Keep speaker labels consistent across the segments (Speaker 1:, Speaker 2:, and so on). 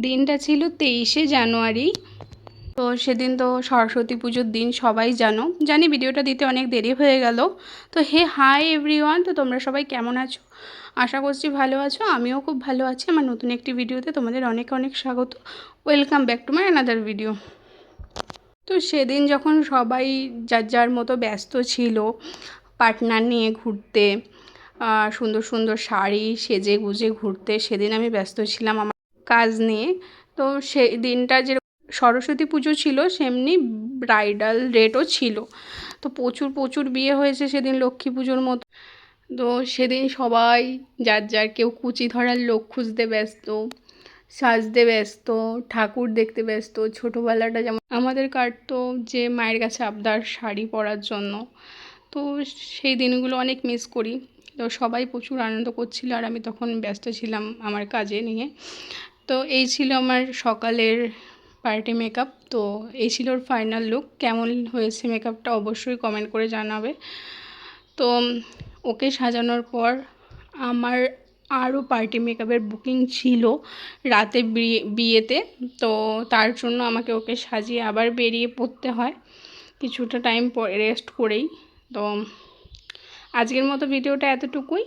Speaker 1: দিনটা ছিল 23শে জানুয়ারি। তো সেদিন তো সরস্বতী পুজোর দিন, সবাই জানি ভিডিওটা দিতে অনেক দেরি হয়ে গেল। তো হাই এভরিওয়ান, তো তোমরা সবাই কেমন আছো? আশা করছি ভালো আছো। আমিও খুব ভালো আছি। আমার নতুন একটি ভিডিওতে তোমাদের অনেক অনেক স্বাগত। Welcome back to my another video. তো সেদিন যখন সবাই যার যার মতো ব্যস্ত ছিল পার্টনার নিয়ে ঘুরতে, সুন্দর সুন্দর শাড়ি সেজে গুজে ঘুরতে, সেদিন আমি ব্যস্ত ছিলাম আমার কাজ নিয়ে। তো সেই দিনটা যে সরস্বতী পুজো ছিল, সেমনি ব্রাইডাল রেটও ছিল। তো প্রচুর প্রচুর বিয়ে হয়েছে সেদিন, লক্ষ্মী পুজোর মতো। তো সেদিন সবাই যার যার, কেউ কুচি ধরার লোক খুঁজতে ব্যস্ত, সাজতে ব্যস্ত, ঠাকুর দেখতে ব্যস্ত। ছোটোবেলাটা যেমন আমাদের কাটতো যে মায়ের কাছে আবদার শাড়ি পরার জন্য, তো সেই দিনগুলো অনেক মিস করি। তো সবাই প্রচুর আনন্দ করছিল আর আমি তখন ব্যস্ত ছিলাম আমার কাজে নিয়ে। তো এই ছিল আমার সকালের পার্টি মেকআপ। তো এই ছিল ওর ফাইনাল লুক। কেমন হয়েছে মেকআপটা অবশ্যই কমেন্ট করে জানাবে। তো ওকে সাজানোর পর আমার আরও পার্টি মেকআপের বুকিং ছিল রাতে বিয়েতে। তো তার জন্য আমাকে ওকে সাজিয়ে আবার বেরিয়ে পড়তে হয় কিছুটা টাইম পরে রেস্ট করেই। তো আজকের মতো ভিডিওটা এতটুকুই।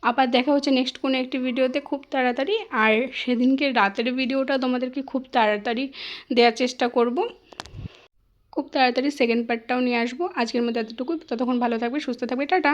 Speaker 1: আবার দেখা হচ্ছে নেক্সট কোনো একটি ভিডিওতে খুব তাড়াতাড়ি। আর সেদিনকে রাতের ভিডিওটা তোমাদেরকে খুব তাড়াতাড়ি দেওয়ার চেষ্টা করব। খুব তাড়াতাড়ি সেকেন্ড পার্টটাও নিয়ে আসবো। আজকের মতো এতটুকুই। ততক্ষণ ভালো থাকবে, সুস্থ থাকবে, টাটা।